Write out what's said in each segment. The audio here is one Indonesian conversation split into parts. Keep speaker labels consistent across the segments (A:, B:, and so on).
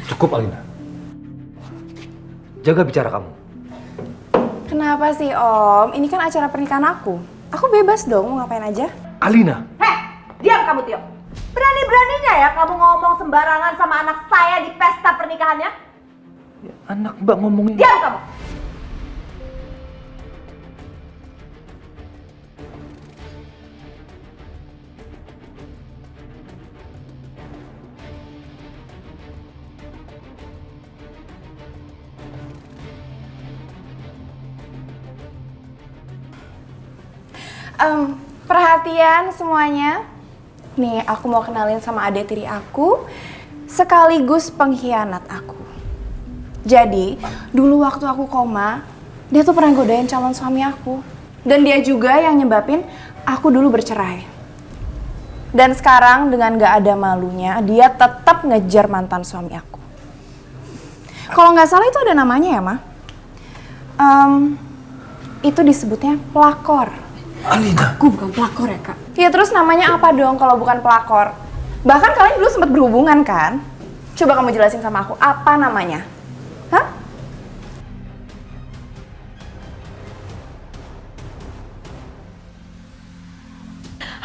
A: Cukup, Alina. Jaga bicara kamu.
B: Kenapa sih, Om? Ini kan acara pernikahan aku. Aku bebas dong, mau ngapain aja.
A: Alina!
C: Heh, diam kamu, Tio. Berani-beraninya ya kamu ngomong sembarangan sama anak saya di pesta pernikahannya?
A: Ya, anak Mbak ngomongin...
C: Diam kamu!
B: Perhatian semuanya. Nih, aku mau kenalin sama adik tiri aku, sekaligus pengkhianat aku. Jadi, dulu waktu aku koma, dia tuh pernah godain calon suami aku. Dan dia juga yang nyebabin aku dulu bercerai. Dan sekarang dengan gak ada malunya, dia tetap ngejar mantan suami aku. Kalau nggak salah itu ada namanya ya, Ma? Itu disebutnya pelakor.
A: Alina!
D: Aku bukan pelakor ya, Kak.
B: Ya terus namanya apa dong kalau bukan pelakor? Bahkan kalian dulu sempat berhubungan kan? Coba kamu jelasin sama aku, apa namanya? Hah?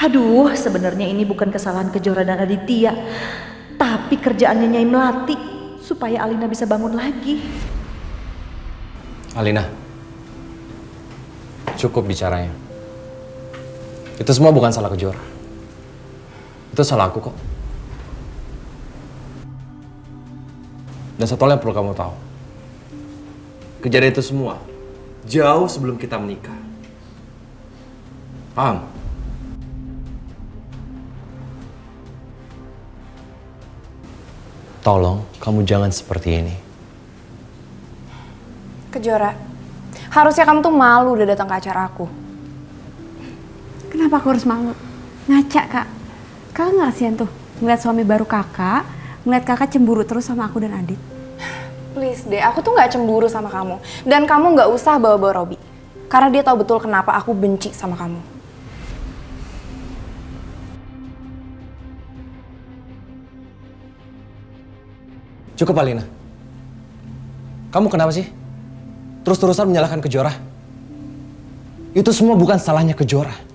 C: Aduh, sebenarnya ini bukan kesalahan Kejora dan Aditya, tapi kerjaannya Nyai Melati supaya Alina bisa bangun lagi.
E: Alina, cukup bicaranya. Itu semua bukan salah Kejora. Itu salah aku kok. Dan satu hal yang perlu kamu tahu. Kejadian itu semua jauh sebelum kita menikah. Paham? Tolong, kamu jangan seperti ini.
B: Kejora, harusnya kamu tuh malu udah datang ke acara aku.
D: Kenapa aku harus malu? Ngaca, Kak. Kakak nggak kasihan tuh ngeliat suami baru kakak, ngeliat kakak cemburu terus sama aku dan Adit.
B: Please deh, aku tuh nggak cemburu sama kamu. Dan kamu nggak usah bawa-bawa Robi. Karena dia tahu betul kenapa aku benci sama kamu.
E: Cukup, Alina. Kamu kenapa sih? Terus-terusan menyalahkan Kejora? Itu semua bukan salahnya Kejora.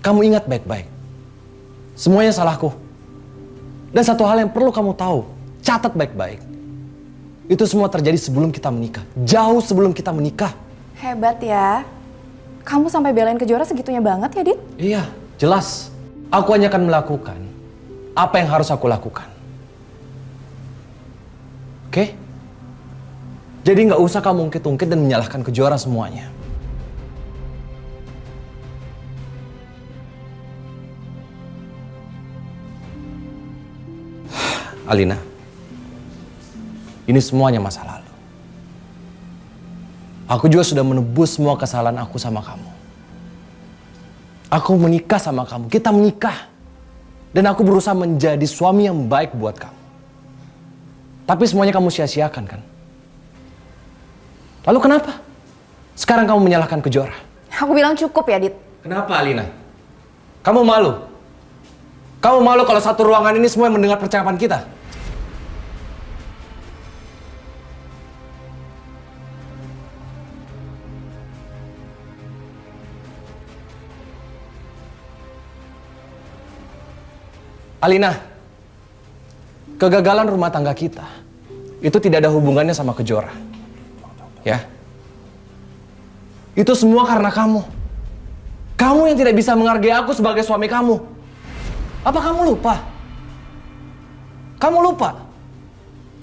E: Kamu ingat baik-baik. Semuanya salahku. Dan satu hal yang perlu kamu tahu, catat baik-baik. Itu semua terjadi sebelum kita menikah. Jauh sebelum kita menikah.
B: Hebat ya. Kamu sampai belain Kejora segitunya banget ya, Dit?
E: Iya, jelas. Aku hanya akan melakukan apa yang harus aku lakukan. Oke? Jadi nggak usah kamu ungkit-ungkit dan menyalahkan Kejora semuanya. Alina, ini semuanya masa lalu. Aku juga sudah menebus semua kesalahan aku sama kamu. Aku menikah sama kamu, kita menikah. Dan aku berusaha menjadi suami yang baik buat kamu. Tapi semuanya kamu sia-siakan kan? Lalu kenapa? Sekarang kamu menyalahkan Kejora.
B: Aku bilang cukup ya, Dit.
E: Kenapa, Alina? Kamu malu? Kamu malu kalau satu ruangan ini semua yang mendengar percakapan kita? Alina, kegagalan rumah tangga kita itu tidak ada hubungannya sama Kejora. Ya. Itu semua karena kamu. Kamu yang tidak bisa menghargai aku sebagai suami kamu. Apa kamu lupa? Kamu lupa?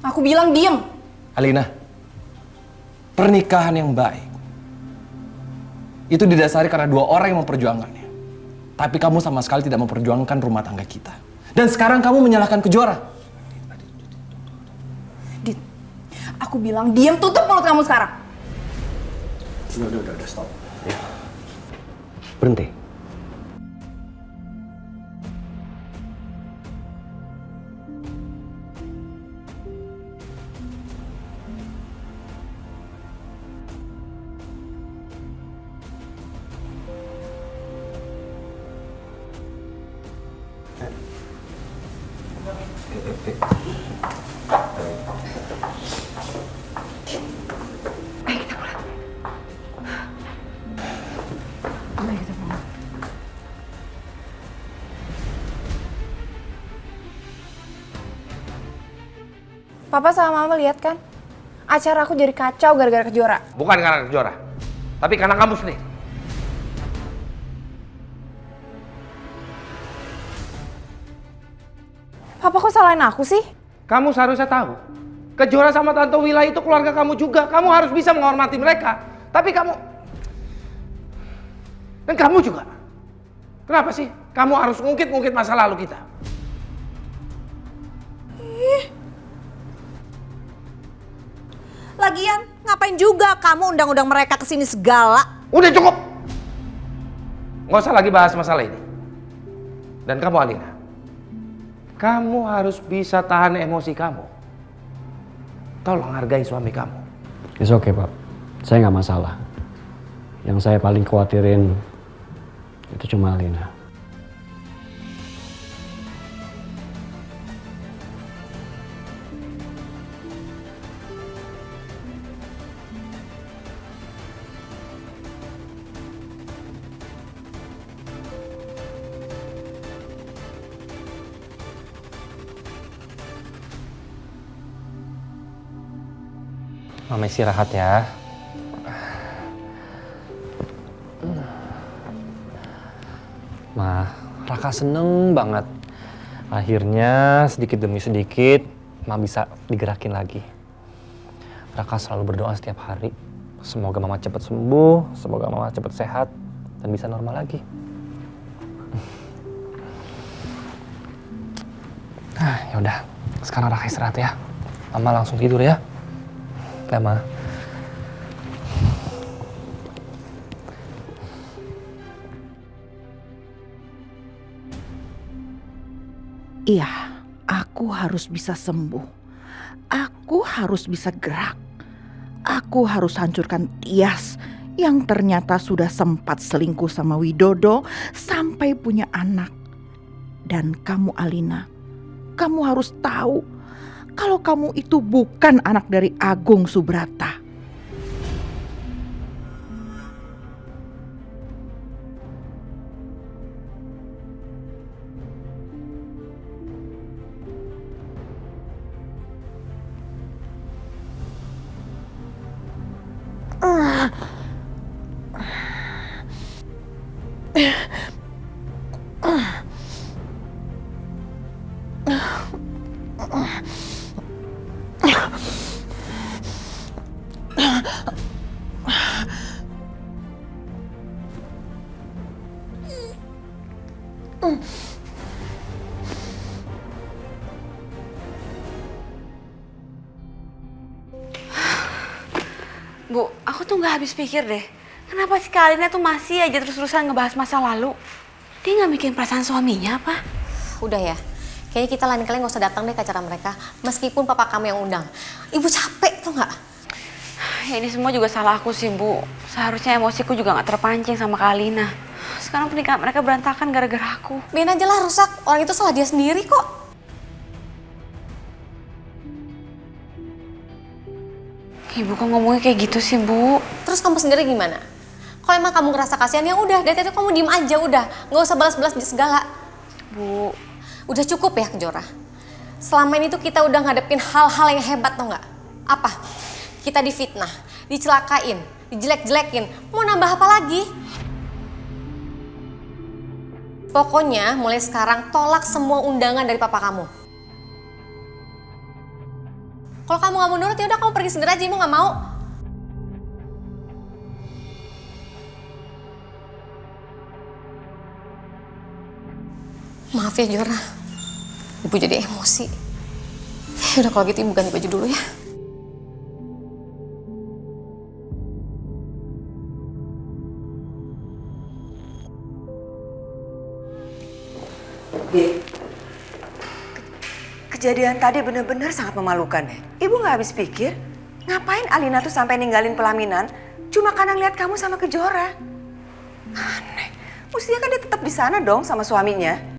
B: Aku bilang diem.
E: Alina, pernikahan yang baik itu didasari karena dua orang yang memperjuangkannya. Tapi kamu sama sekali tidak memperjuangkan rumah tangga kita. Dan sekarang kamu menyalahkan Kejora.
B: Dit, aku bilang diem, tutup mulut kamu sekarang.
A: Udah, stop. Ya. Berhenti.
B: Papa sama Mama lihat kan? Acara aku jadi kacau gara-gara Kejora.
F: Bukan karena Kejora, tapi karena kamu sendiri.
B: Papa kok salahin aku sih?
F: Kamu seharusnya tahu, Kejora sama Tante Wila itu keluarga kamu juga. Kamu harus bisa menghormati mereka. Tapi kamu... Dan kamu juga. Kenapa sih? Kamu harus ngungkit-ngungkit masa lalu kita.
C: Lagian ngapain juga kamu undang-undang mereka kesini segala?
F: Udah cukup! Nggak usah lagi bahas masalah ini. Dan kamu Alina, kamu harus bisa tahan emosi kamu. Tolong hargai suami kamu.
G: It's okay, Pak. Saya nggak masalah. Yang saya paling khawatirin itu cuma Alina.
E: Mama istirahat ya. Ma, Raka seneng banget. Akhirnya sedikit demi sedikit Ma bisa digerakin lagi. Raka selalu berdoa setiap hari. Semoga Mama cepat sembuh, semoga Mama cepat sehat dan bisa normal lagi. Nah, yaudah. Sekarang Raka istirahat ya. Mama langsung tidur ya. Ya, Ma.
H: Iya, aku harus bisa sembuh. Aku harus bisa gerak. Aku harus hancurkan Tias yang ternyata sudah sempat selingkuh sama Widodo sampai punya anak. Dan kamu Alina, kamu harus tahu kalau kamu itu bukan anak dari Agung Subrata.
D: Bu, aku tuh nggak habis pikir deh. Kenapa si Kalina tuh masih aja terus-terusan ngebahas masa lalu? Dia nggak mikirin perasaan suaminya apa?
I: Udah ya, kayaknya kita lain kali nggak usah datang deh ke acara mereka. Meskipun papa kamu yang undang. Ibu capek tuh nggak?
D: Ya ini semua juga salah aku sih, Bu. Seharusnya emosiku juga nggak terpancing sama Kalina. Sekarang pernikahan mereka berantakan gara-gara aku.
I: Biarin aja lah rusak, orang itu salah dia sendiri kok.
D: Ibu kok ngomongnya kayak gitu sih, Bu?
I: Terus kamu sendiri gimana? Kalau emang kamu ngerasa kasihan ya udah, dari tadi kamu diem aja udah. Nggak usah balas-balas segala.
D: Bu,
I: udah cukup ya Kejora. Selama ini tuh kita udah ngadepin hal-hal yang hebat tau nggak? Apa? Kita difitnah, dicelakain, dijelek-jelekin. Mau nambah apa lagi? Pokoknya mulai sekarang tolak semua undangan dari papa kamu. Kalau kamu nggak mau nurut ya udah kamu pergi sendiri aja, Ibu nggak mau. Maaf ya Jora, Ibu jadi emosi. Ya udah kalau gitu Ibu ganti baju dulu ya.
H: Kejadian tadi benar-benar sangat memalukan ya. Ibu nggak habis pikir, ngapain Alina tuh sampai ninggalin pelaminan cuma karena lihat kamu sama Kejora. Aneh, mestinya kan dia tetap di sana dong sama suaminya.